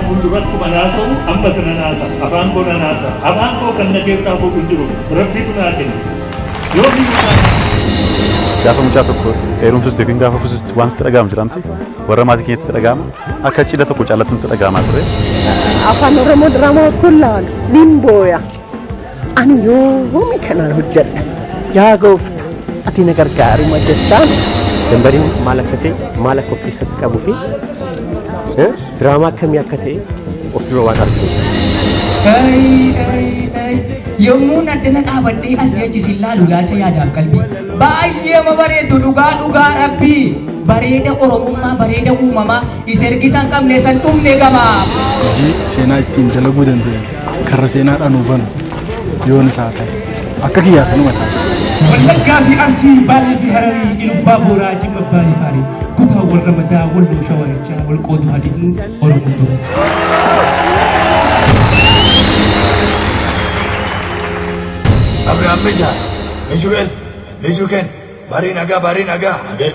fuulduratti kuma naasa'u amma sana naasa afaan koo na naasa afaan koo kan na keessaa fuudhu jiru rabbiitu naa kenna yoo gaafa mucaa tokko heerumsuusti yookiin gaafa fuusuusti waan sitti dhaga'amu jiraamti warra maatii keenyatti dhaga'ama akka cidha tokko caalatti nutti dhaga'amaa ture. Afaan Oromoo diraamaa kullaalu limbooya ani yoomi kanaan hojjedha yaa goofta ati na gargaari majjechaan. Dambaliin maal akka ta'e maal akka of keessatti qabuu fi diraamaa akkamii akka ta'e of dura waan arginu. Yommuu addana dhaabadhee asii achi si ilaalu ilaalcha yaadaaf qalbii baay'ee bareedu dhugaa rabbii bareeda oromummaa bareeda uumamaa isa ergisan qabne san dhumne gamaa. Hojii seenaa ittiin dalaguu danda'an karra seenaadhaan hubanu yoo ni taate akka kiyyaatti numa taate. Wallaggaa fi Arsii Baalee fi Hararii Ilubbaa Booraa Jimma Baalee Faarii kutaa warra mataa walloo shawarichaa wal qoodu hadidnu Oromoo ture. Abraham Meja, Mejuel, Mejuken, Bari Naga,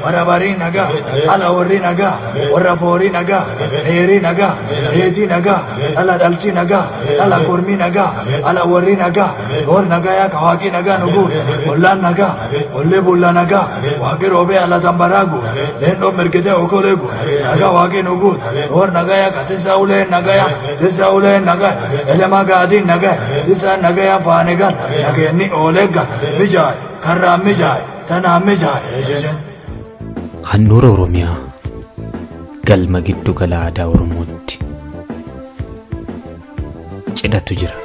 Wara Bari Naga, Ala Ori Naga, Wara Fori Naga, Neri Naga, Eti Naga, Ala Dalchi Naga, Ala Kurmi Naga, Ala Ori Naga, Or Nagaya Kawaki Naga Nugu, Ola Naga, Ole Bulla Naga, Waki Robe Ala Tambaragu, Lendo Merkete Okolegu, Naga Waki Nugu, Or Nagaya Katisaule Nagaya, Tisaule Naga, Elemaga Adin Naga, Tisa Nagaya Panegan, Nageni Olega, Mijai, Karra Mijai. Handhuura Oromiyaa galma giddu gala aadaa Oromootti cidhatu jira.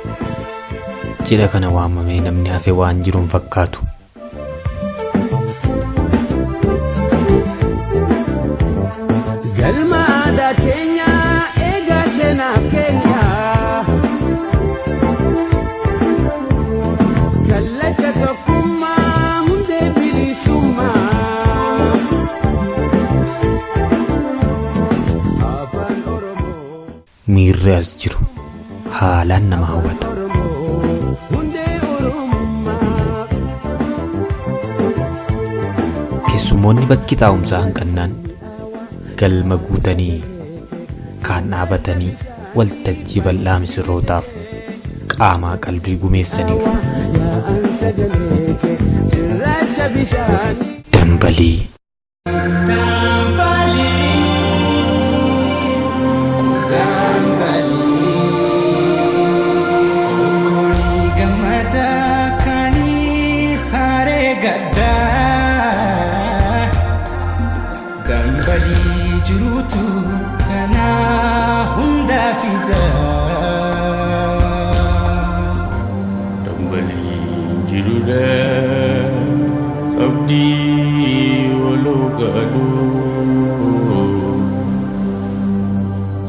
Cidha kana waamamee namni hafe waan jiruun fakkaatu. Galma aadaa keenya eegaa seenaaf keenya kallacha tokkummaa. Miirri as jiru haalaan nama hawwata. Keessummoonni bakki taa'umsaa hanqannaan galma guutanii kaan dhaabatanii waltajjii bal'aa misirrootaaf qaamaa qalbii gumeessaniiru. Dambalii. Dambalii jiruutu kana hunda fida. Dambalii jiruudha qabdii waloo gaadhuu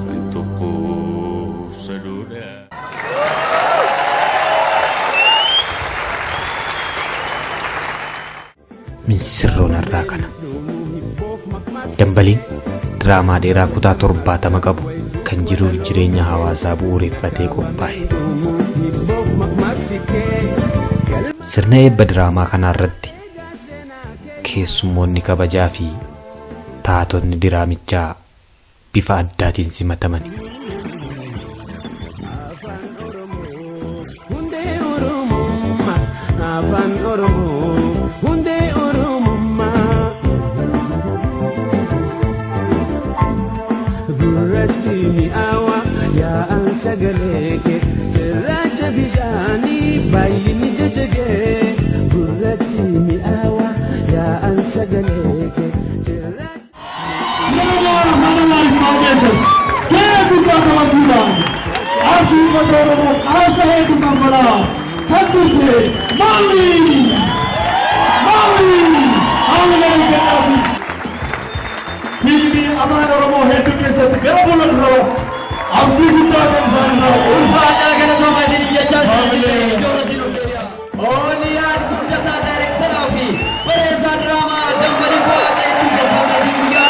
kan tokkoof sadoodha. Minsirroon irraa kana. Dambaliin diraamaa dheeraa kutaa 70 qabu kan jiruuf jireenya hawaasaa bu'uureffatee qophaa'e. Sirna eebba diraamaa kanaa irratti keessummoonni kabajaa fi taatonni diraamichaa bifa addaatiin simataman. Sagaleke, seracha bijani, bayini jajage, burati mi awa, ya an sagaleke, Abdi kita kan sana, ulfata kan tu masih dijajah. Oh ni yang jasa director api, pereza drama Dambali buat itu jasa masih juga.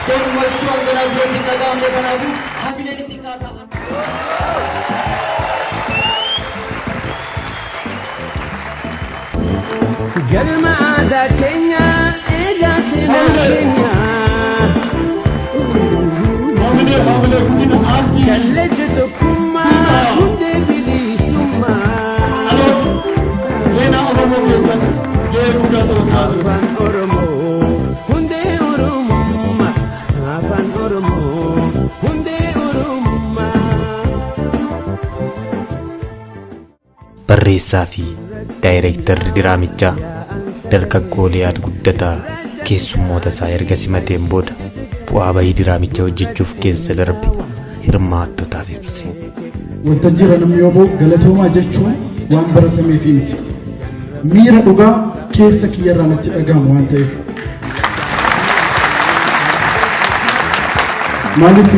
Semua cuan dengan dua kita kau mereka nabi, habis ini tinggal kawan. Galma ada Kenya, ega sena Kenya. Kalle barreessaa fi daayireektarri diraamichaa dargaggoo Liyaad Guddataa keessummoota isaa erga simateen booda bu'aa bahii diraamicha hojjechuuf keessa darbe hirmaattotaaf ibse. Waltajjiirra namni obbo galatoomaa jechuun waan baratameef miti. Miira dhugaa keessa kiyyarraa natti dhagahamu waan ta'eef. Maaliif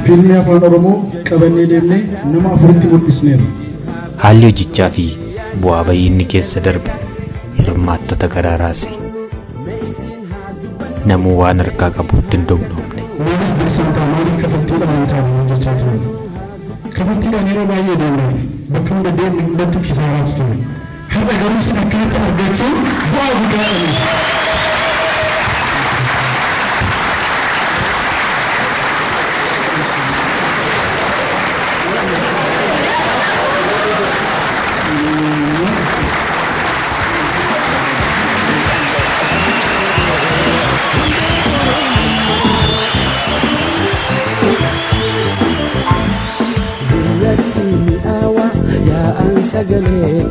fiilmii afaan Oromoo qabannee deemnee nama afuritti mul'isneerra. Haalli hojichaa fi bu'aa bahii inni keessa darbe hirmaattota garaa raase. Namuu waan harkaa qabuutti hin dognoomne. Maaliif barsiisaa maaliif kafaltiidhaan hin taane jechaa turan. Kafaltiidhaan yeroo baay'ee deemnaan bakka hunda deemne hundatti kisaaraatu ture. Har'a garuu sin akkanatti argachuun bu'aa guddaa qabna.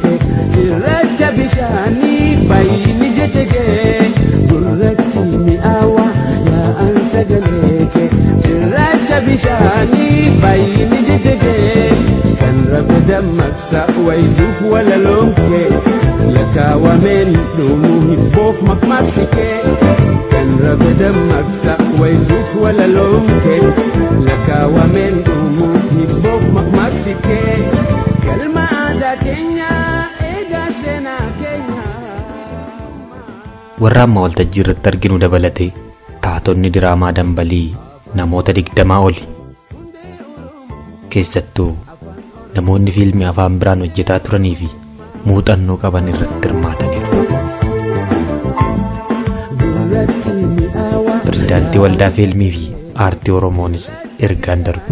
Sirracha bishaanii baay'ini jechegee gurratti mi'aawa yaa'an sagaleeke sirracha bishaanii baay'ini jechegee kan rabe dammaqsa wayituuf walaloomkee lakkaawameen dhumuu hibboof maqmaqsikee kan rabe dammaqsa wayituuf walaloomkee lakkaawameen dhumuu hibboof maqmaqsikee galma aadaa keenyaa. Warra amma waltajjii irratti arginu dabalatee taatonni diraamaa Dambalii namoota 20 oli. Keessattuu namoonni fiilmii afaan biraan hojjetaa turanii fi muuxannoo qaban irratti hirmaataniiru. Pirezidaantii Waldaa Fiilmii fi Aartii Oromoonis ergaan darbu.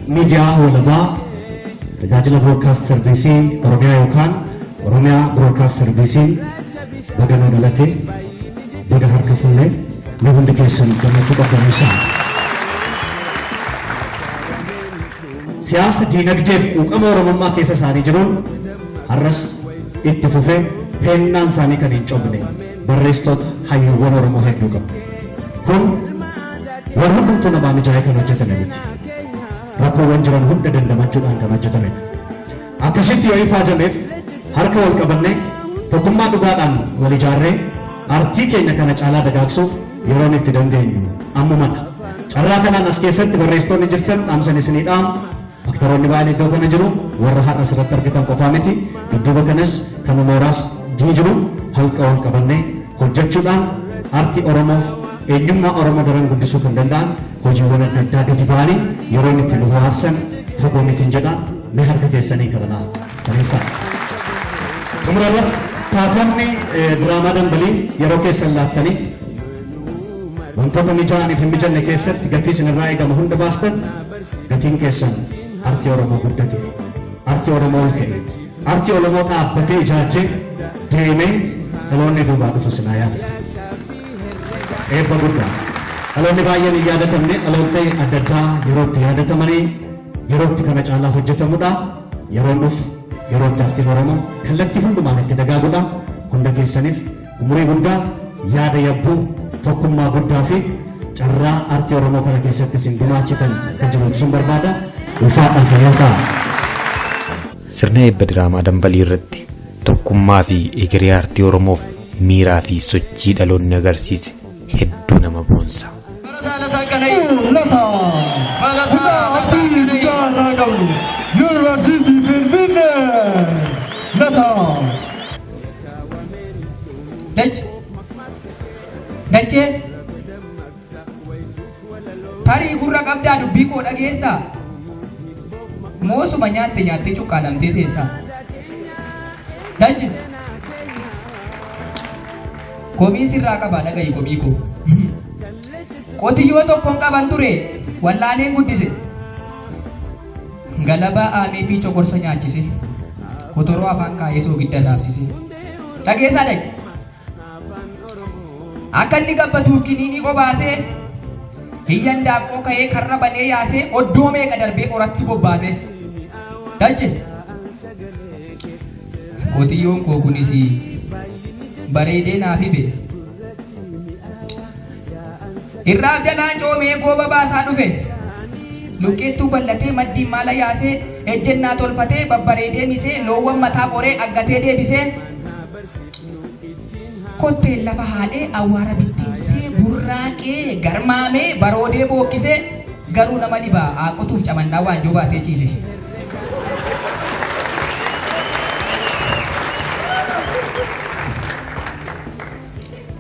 Miidiyaa walabaa tajaajila Broadcast Serviisii Oromiyaa yookaan Oromiyaa Broadcast Serviisiin baganuu dhalatee baga harka fuunee nu hundi keessan gammachuu qabdanisa. Siyaasa diinagdee fi quuqama Oromummaa keessa isaanii jiruun har'as itti fufee peennaan isaanii kan hin cobne barreessitoota hayyuuwwan Oromoo hedduu qabu. Kun warra hundumtuu namaa mijaa'ee kan hojjetame miti. Rakkoowwan jiran hunda dandamachuudhaan kan hojjetamedha. Akkasitti yoo ifaajameef harka wal qabannee tokkummaa dhugaadhaan wal ijaarree artii keenya kana caalaa dagaagsuuf yeroon itti dandeenyu ammumadha. Carraa kanaan as keessatti barreessitoonni jirtan dhaamsan isinii dhaamu aktaroonni baay'een iddoo kana jiru warra har'a asirratti argitan qofaa miti dudduuba kanas kan mooraas ni jiru halqa wal qabannee hojjechuudhaan artii Oromoof eenyummaa Oromoo daran guddisuu kan danda'an hojiiwwan adda addaa gadi ba'anii yeroon itti nu bohaarsan fagoo mitiin jedha mee harka keessanii kadhanaa kaleessaa. Xumura irratti taatonni diraamaa Dambalii yeroo keessan laattanii wantoota mijaa'aniif hin mijanne keessatti gatii isinirraa eegama hunda baastan gatiin keessan artii Oromoo guddate, artii Oromoo ol ka'e, artii Oromoo dhaabbatee ijaajjee deemee dhaloonni duubaa dhufu sinaa yaadatu. Eebba guddaa dhaloonni baay'een hin yaadatamne dhaloota adda addaa yeroo itti yaadatamanii yeroo itti kana caalaa hojjetamudha. Yeroon dhufu yeroo itti artiin Oromoo kallattii hundumaan itti dagaagudha. Hunda keessaniif umurii guddaa yaada yabbuu tokkummaa guddaa fi carraa artii Oromoo kana keessatti isin gumaachitan kan jiru ibsuun barbaada. Ulfaadhaa fayyaa ta'a. Sirna eebba diraamaa Dambalii irratti tokkummaa fi egeree artii Oromoof miiraa fi sochii dhaloonni agarsiise hedduu nama boonsa. Dachee tarii gurra qabdaa dubbii koo dhageessaa moosuma nyaattee cuqqaalamtee teessaa. Dachi komii sirraa qabaa dhaga'i komii koo. Qotiyyoo tokkoon qaban ture wallaaleen guddise galabaa aanee fi cokorsa nyaachise kotoroo afaan kaayee soogidda dhaabsise. Dhageessaa dhaqe. Akka inni gabbatuuf kiniinii qobaasee hiyyan daaqqoo ka'ee karra banee yaasee oddoo meeqa darbee qoratti bobbaasee. Dachi qotiyyoon koo kunis bareedee naaf hibe. Irraaf jalaan coomee gooba baasaa dhufe. Luqqeettuu bal'atee maddiin maala yaasee ejjennaa tolfatee babbareedee misee loowwan mataa qoree aggatee deebisee kotteen lafa haadhee awwaara bittimsee burraaqee garmaamee baroodee bookkisee garuu nama dhibaa aaqutuuf camannaa waanjoo baatee ciise.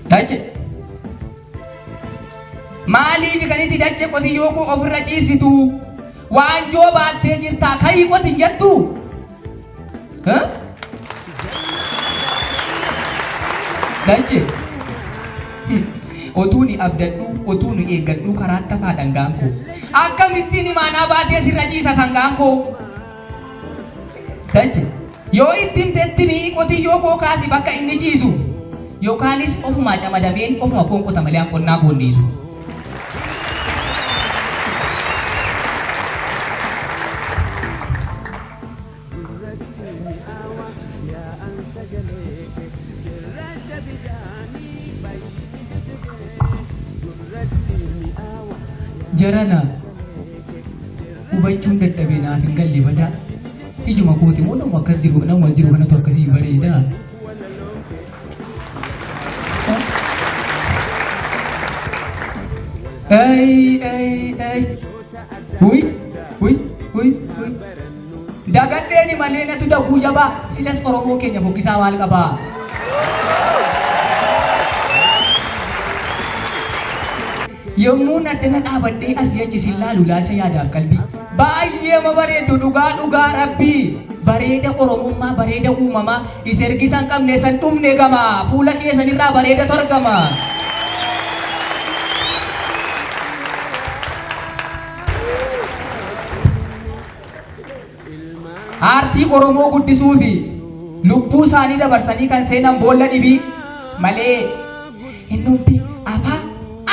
Dache maaliif kanitti dache qotiyyoo koo ofirra ciibsitu waanjoo baattee jirtaa kayii qotin jettu dache otuuni abdadhu otuuni eeggadhu karaa tafaa dhangaan koo akkamittiin imaanaa baatee sirra ciisa sangaan koo dache yoo ittiin tettimii qotiyyoo koo kaasi bakka inni ciisu yookaanis ofumaa camadameen ofuma konqota malee an qonnaa koonniisu. Jarana hubachuun dadhabee naaf hin galle badaa ijuma kooti moo nama akkas jiru nama jiru kanatu akkasii bareedaa. Dagadheeni malee natu daguu jabaa silas Oromoo keenya bokkisaa maal qabaa. Yommuu naddana dhaabadhee asii achi sin laalu laalcha yaadaaf qalbii baay'ee bareedu dhugaa rabbii bareeda Oromummaa bareeda uumamaa isa ergisan qabne san dhumne gama fuula keessanirraa bareeda torgama. Aartii Oromoo guddisuu fi lubbuu isaanii dabarsanii kan seenan boolla dhibii malee innumti afaa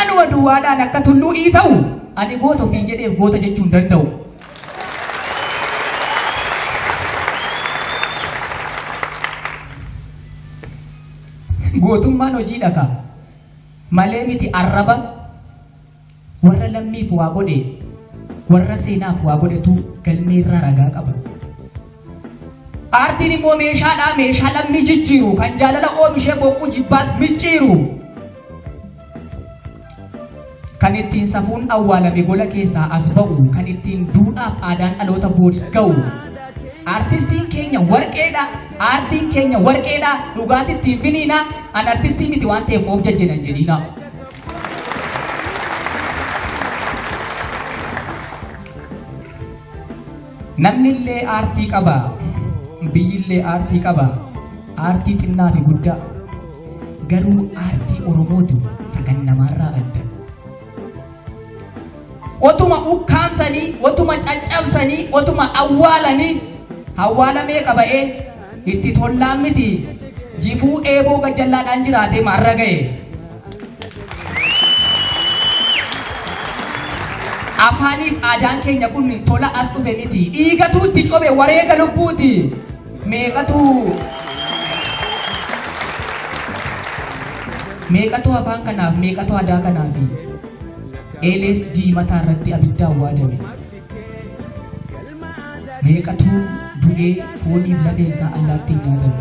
anuma duwwaadhaan akka tulluu ii ta'u ani goota ofiin jedheef goota jechuun danda'u. Gootummaan hojii dhaqa malee miti arraba warra lammiif waa godhe warra seenaaf waa godhetu galmee irraa ragaa qaba. Aartiin immoo meeshaadhaa meeshaa lammii jijjiiru kan jaalala oomishee boqquu jibbaas micciiru. Kan ittiin safuun awwaalame gola keessaa as ba'u kan ittiin duudhaaf aadaan dhaloota boorii ga'u. Artistiin keenya warqeedha. Aartiin keenya warqeedha. Dhugaatti ittiin finiina. An artistii miti waan ta'eef of jajjanan jedhina. Namnillee aartii qaba. Biyyillee aartii qaba. Aartii xinnaa fi guddaa. Garuu aartii Oromootu sagan namaarraa adda. Otuma ukkaamsanii, otuma caccabsanii, otuma awwaalanii awwaalamee qaba'ee itti tollaan miti jifuu eeboo gajjallaadhaan jiraatee maarra ga'e. Afaaniif aadaan keenya kun tola as dhufe miti dhiigatu itti cobe wareega lubbuuti meeqatu afaan kanaaf meeqatu aadaa kanaafi eelees diimataa irratti abidda awwaadame meeqatu du'ee fooniif lafeensaa allaattiin nyaatame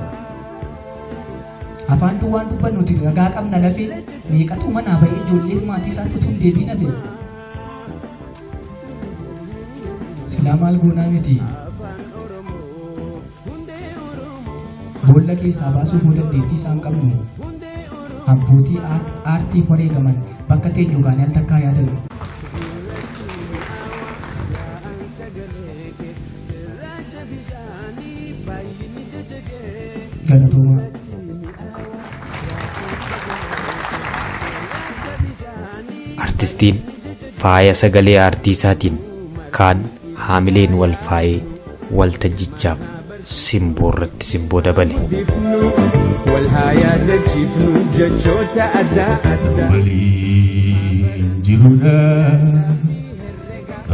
afaan duwwaan dubbannuti ragaa qabna lafee meeqatu manaa ba'ee ijoolleef maatii isaa tutuun deebii nafe silaa maal goonaa miti boolla keessaa baasuu boo dandeettii isaan qabnu abbootii aartii wareegaman bakka teenyu gaanii al takkaa yaadatu. Galatooma. Artistiin faaya sagalee aartii isaatiin kaan haamileen wal faayee waltajjichaaf simboo irratti simboo dabale. Waliin jirudha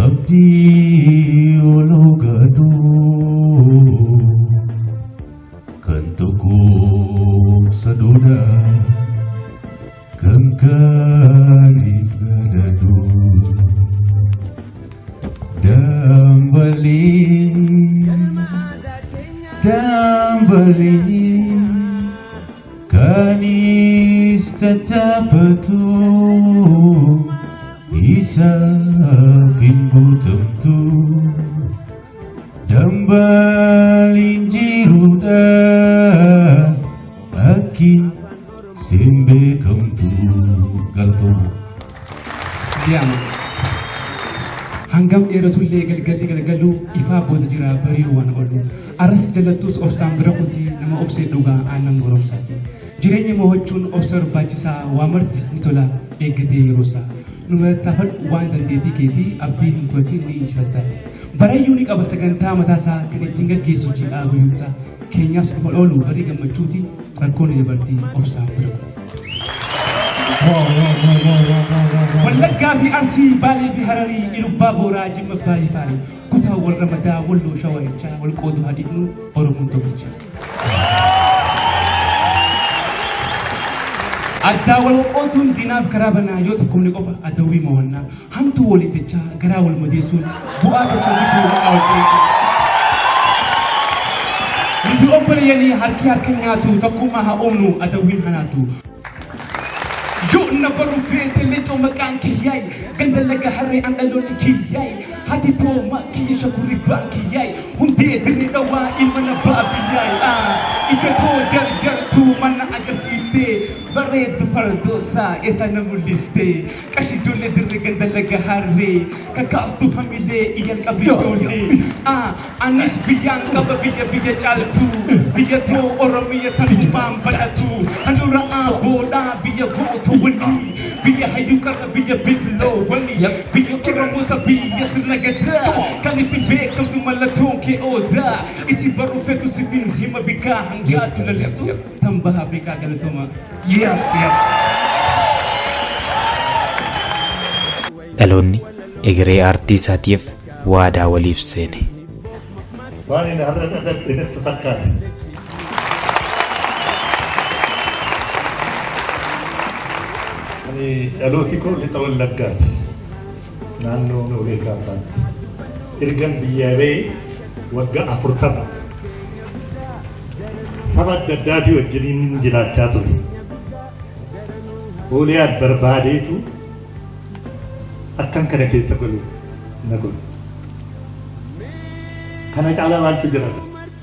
abdii ol hogatu kan Dambali kanis tatapatu isa finbutamtu dambalin jiruda aki sembe kamtu galtu diam hangam dheeratullee galgalu ifaa booda jira barii waan oolu aras jalattus obsaan bira kuti nama obsee dhugaa aannan goromsaati jireenya mo'achuun obsa barbaachisaa waa marti ni tola eeggatee yeroosaa numa taafadhu waan dandeetii keetii abdii hin kootiin ni inshirattaati barayyuu ni qaba sagantaa mataasaa kan ittiin gaggeessu jiidhaa guyyuunsaa keenyaas dhufa oolu barii gammachuuti rakkoon dabartii obsaan bira kuti. Wallaggaa fi Arsii Baalee fi Hararii Ilubbaa Booraa Jimma Abbaa Jifaarii kutaa wal Ramadaa Walloo Shawarichaa wal qoodu hadhiifnu Oromoon tokkicha. Addaa wal qootuun diinaaf karaa banaa yoo tokkomni qofa adawwii mo'annaa hamtu waliin jechaa garaa wal madeessuun bu'aa tokko bituu waqaa wal qeequ. Nuti obboleeyyanii harki harka nyaatu tokkummaa haa oomnu adawwiin hanaatu. Yo nabaru fete leto makan kiyai gandalaga hari andaloni kiyai hati to makiya shakuri ba kiyai hunde dire dawa ilmana ba kiyai ije to jar tu mana agasite bare tu fardosa esa namuliste kashi dole dire gandalaga hari kakas tu hamile iyan kabidole anis biyan kababiya jaltu biya to oromiya tanumam balatu andura aboda biya voto biya hayuka biya biflo wali biya oromo biya sinagata kali pibe kamtu malaton ke oda isi baru fetu sifin hima bika hangatu lalistu tambah bika galatoma dhaloonni egeree aartii isaatiif waadaa waliif seene. waan inni har'a dhadhaatti fakkaate dhalooti koo lixa wallaggaati naannoo noolee kaafaatti ergan biyyaa ba'ee waggaa 40 saba adda addaatii wajjiniin jiraachaa ture Ooliyaad barbaadeetu akkan kana keessa galu na godhu kana caalaa maaltu jira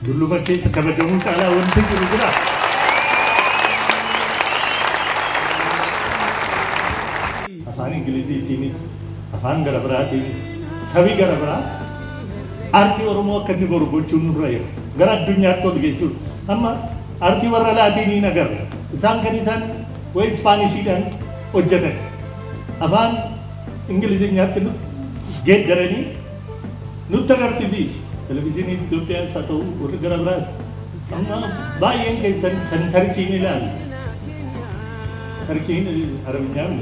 dulluma keessa kabajamuu caalaa wanti jiru jira afaan ingiliziitiinis afaan gara biraatiinis sabii gara biraa aartii oromoo akka inni boru gochuun nurra jira gara addunyaatti ol geessuun amma aartii warra laatiinii nagarra isaan kan isaan way ispaanisiidhaan hojjetan afaan ingiliziyaatti geeddaranii nutti agarsiisu televizyiinii Itoophiyaas haa ta'u warri gara biraas amma baay'een keessan kan tarkiin ilaalu tarkiin arabiyaan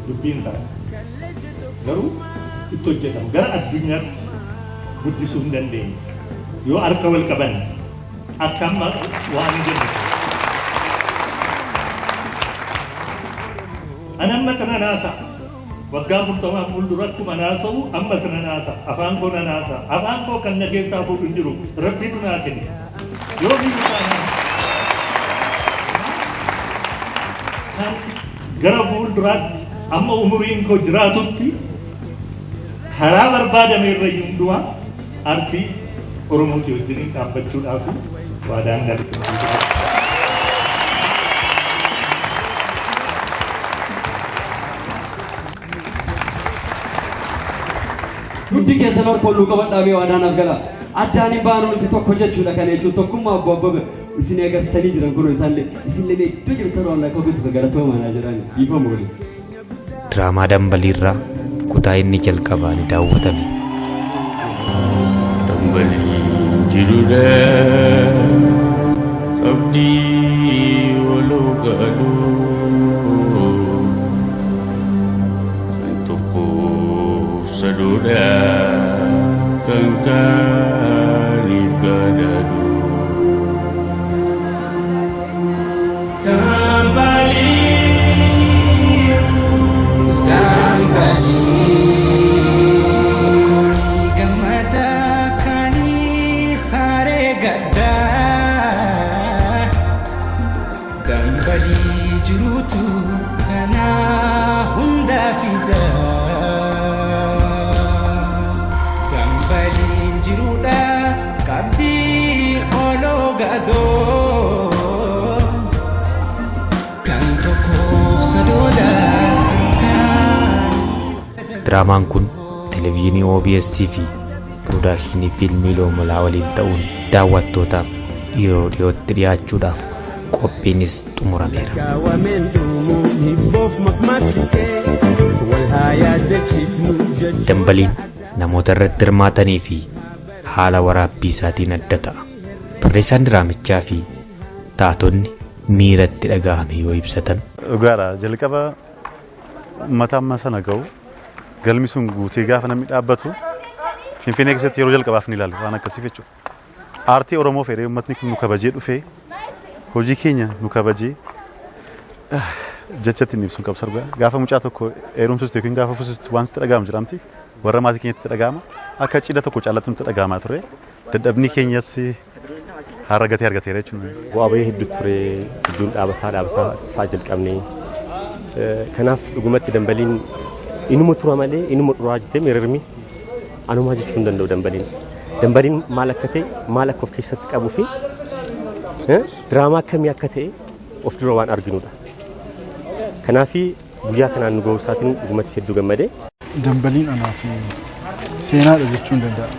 dubbiin isaa garuu itti hojjetamu gara addunyaatti guddisuu hin dandeenye yoo harka wal qaban akka amma waan jennu anamma sana naasa waggaa 40 fuulduratti manaasawu amma sana naasa afaan koo naasa afaan koo kan na keessaa fuudhu hin jiru rabbitu naa kenne yoo gara fuulduraatti amma umuriin koo jiraatutti karaa barbaadame irra hundumaa aartii Oromootii wajjiniin dhaabbachuudhaaf waadaan galchuu Hundi keessan harkooluu qabadhaamee waadaan afgala addaan hin baanu nuti tokko jechuudha kana jechuun tokkummaa obbo Abbabee isin eegarsanii jiran kunoo isaallee isinlee iddoo jirtan waan akka guutuuf galatoomaa jiran dhiifamu waliin. Diraamaa Dambaliirraa kutaa inni jalqabaa ni daawwatame. Dambalii jiruudha qabdii waloo gaaluu kan tokkoof sadoodha kan kaaniif gaadhaadhu. Diraamaan kun televezyiinii OBS fi piroodakshinii fiilmii Loomolaa waliin ta'uun daawwattootaaf yeroo dhiyootti dhiyaachuudhaaf qophiinis xumurameera. Dambaliin namoota irratti hirmaatanii fi haala waraabbii isaatiin adda ta'a. Barreessaan diraamichaa fi taatonni miira itti dhagahame yoo ibsatan. Dhugaadha jalqaba mataan sana ga'u galmi sun guutee gaafa namni dhaabbatu Finfinnee keessatti yeroo jalqabaaf ni ilaalu waan akkasii jechuudha. Aartii Oromoo fedhee uummatni kun nu kabajee dhufee hojii keenya nu kabajee jechatti ni ibsuun qabsa dhugaa. Gaafa mucaa tokko heerumsuus yookiin gaafa fuusuus waan sitti dhagahamu jiraamti warra maatii keenyatti dhagahama akka cidha tokko caalatti nutti dhagahamaa ture dadhabni keenyas har'a gatee argateera jechuudha. Bu'aa bahii hedduu ture gidduun dhaabbataa fa'aa jalqabnee kanaaf dhugumatti dambaliin inuma tura malee inuma dhuraa jettee miirarmi anumaa jechuu hin danda'u dambaliin. Dambaliin maal akka ta'e maal akka of keessatti qabuu fi diraamaa akkamii akka ta'e of dura waan arginudha. Kanaaf guyyaa kanaan nu ga'uu isaatiin dhugumatti hedduu gammadee. Dambaliin anaa fi seenaadha jechuu hin danda'a.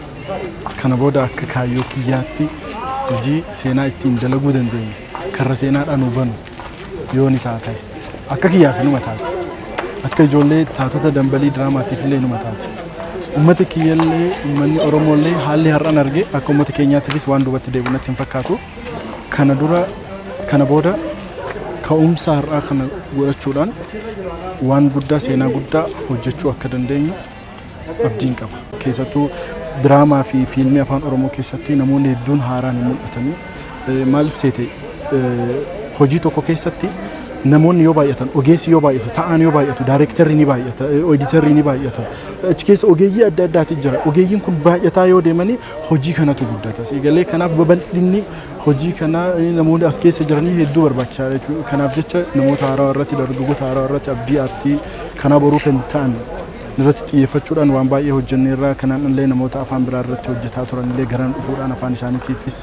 Kana booda akka kaayyoo kiyyaatti hojii seenaa ittiin dalaguu dandeenyu karra seenaadhaan nu banu yoo ni taate akka kiyyaaf numa taate akka ijoollee taatota dambalii diraamaatiif illee numa taate. Uummata kiyyallee uummanni Oromollee haalli har'an arge akka uummata keenyaatiifis waan duubatti deebi'u natti hin fakkaatu. Kana booda ka'umsa har'aa kana godhachuudhaan waan guddaa seenaa guddaa hojjechuu akka dandeenyu abdiin qaba. Keessattuu diraamaa fi fiilmii afaan Oromoo keessatti namoonni hedduun haaraan hin mul'atanii maaliif seete hojii tokko keessatti namoonni yoo baay'atan ogeessi yoo baay'atu ta'aan yoo baay'atu daayirektarri ni baay'ata ooditarri ni baay'ata achi keessa ogeeyyii adda addaati jira ogeeyyiin kun baay'ataa yoo deemanii hojii kanatu guddata egalee kanaaf babal'inni hojii kana namoonni as keessa jiranii hedduu barbaachisaadha jechuudha kanaaf jecha namoota haaraa irratti dargaggoota haaraa irratti abdii aartii kana boruu kan ta'an irratti xiyyeeffachuudhaan waan baay'ee hojjenneerra kanaan illee namoota afaan biraa irratti hojjetaa turan illee garaan dhufuudhaan afaan isaaniitiifis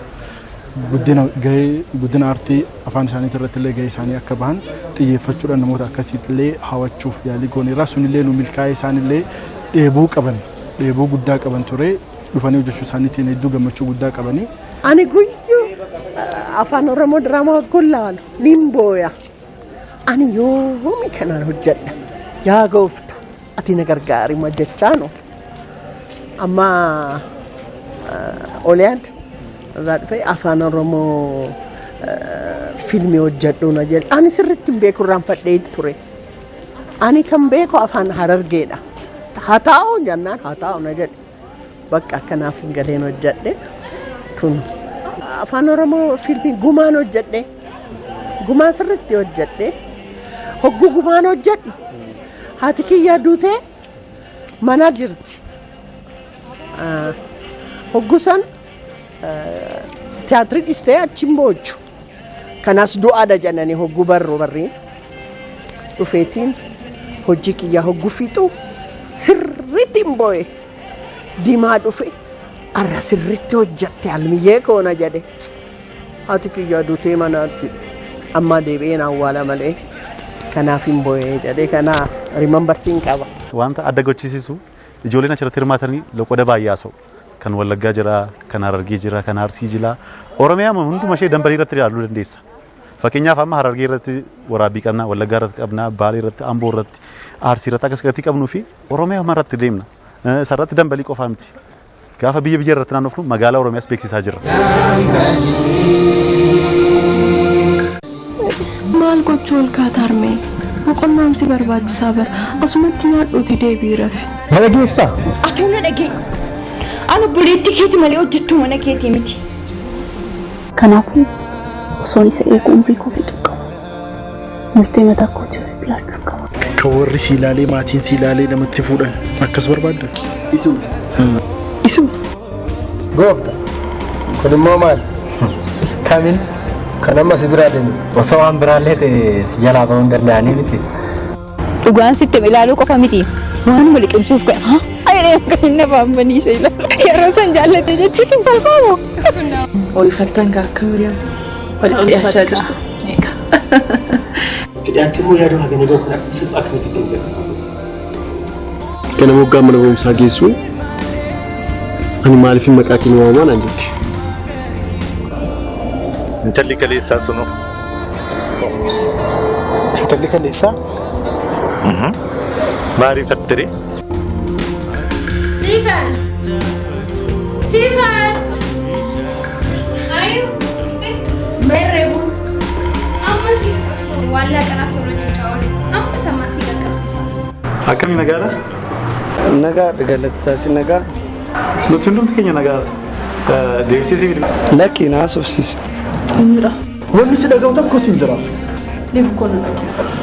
guddina aartii afaan isaanii irratti illee gahee isaanii akka bahan xiyyeeffachuudhaan namoota akkasiitti illee hawachuuf yaalii gooneerra sunillee nu milkaa'ee isaanillee dheebuu guddaa qaban ture dhufanii hojjechuu isaaniitiin hedduu gammachuu guddaa qabanii. Ani guyyuu afaan Oromoo diraamaa waggoon laalu nin booya. Ani yoomi kanaan hojjedha yaa goofta ati na gargaari majjechaano amma Oliyaad Radfay afaan Oromoo fiilmii hojjedhu na jedhe ani sirriitti hin beeku irraan fadhee ture ani kan beeku afaan Harargeedha haa ta'u jennaan haa ta'u na jedhe bakka akkanaaf hin galeen hojjedhe kun afaan Oromoo fiilmii gumaan hojjedhe gumaan sirriitti hojjedhe hogguu gumaan hojjedhu haati kiyyaa duutee mana jirti hogguu san teatrii dhistee achiin boochu kanas du'aadha jennanii hogguu barriin dhufeetiin hojii kiyyaa hogguu fixu sirriitti hin boo'e diimaa dhufe arra sirriitti hojjatte almiyyee koona jedhe haati kiyyaa duutee manaatti amma deebi'een awwaala malee kanaaf hin boo'e jedhe kana rimambarsiin qaba. Wanta adda gochisiisu ijoolleen achirratti hirmaatanii loqoda baay'ee haasa'u. Kan Wallaggaa jira, kan Harargee jira, kan Arsii jira. Oromiyaa hunduma ishee dambalii irratti ilaaluu dandeessa. Fakkeenyaaf amma Harargee irratti waraabbii qabna, Wallaggaa irratti qabna, Baalee irratti, Amboo irratti, Arsii irratti akkasii qabnuu fi Oromiyaa irratti deemna. Isarratti dambalii qofaa miti. Gaafa biyya irratti naannofnu magaalaa Oromiyaas beeksisaa jirra. Maal gochuu olkaata harmee? Boqonnaan si barbaachisaa bara. Asumatti nyaadhuuti deebii rafi. Mana geessaa? Atuu na dhagee. Ana buleetti keeti malee hojjettuu mana keetii miti. Kanaafuu osoon isa eegu umrii koo fixu qaba. Murtee mataa kootii filachuu qaba. Kan warri siilaalee maatiin siilaalee namatti fuudhan akkas barbaadda? Isu. Isu. Goofta. Kun immoo maal? Kamiin? Kan amma si biraa deemu. Osoo waan biraallee ta'e si jalaa ba'uu hin danda'anii miti. Dhugaan sitti ilaaluu qofa miti. Waan wal qibsuuf ga'a. Ayreen kan inni afaan baniisa ilaala. Yeroo san jaallate jechuun salphaamoo. Ho'ifattan akka Miriyaam wal dhiyaachaa jirtu. Fidhaatti immoo yaaduu hagana gahu kana akkamitti ittiin kana moggaa mana barumsaa geessuun ani maaliif maqaa kee waamaa naan jetti. Intalli kaleessaa sunu. Intalli kaleessaa? Maaliif attire? Stephen! Stephen! Ayo! Merebu! Amma sih wala kanaf tolo cawale. Amma sama sih kakak. Akkami nagaadha? Nagaa galatasaasi nagaa. Nuti hundumti keenya nagaadha. Deebisee Lakki naa sobsiisi. Indira. Wanni si dhaga'u tokko si jira. Deebi kono dhaggeeffadha.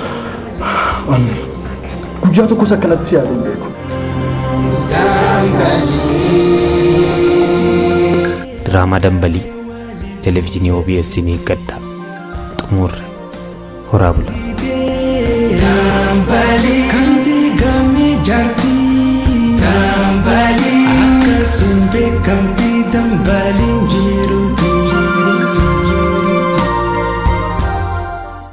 Guyyaa tokkos akkanatti si yaadeen beeku. Diraamaa Dambalii Televezyiinii OBS ni gadda xumurre horaa bula. Dambalii kan diigame jaartii Dambalii akkasiin beekamtii Dambaliin jiru.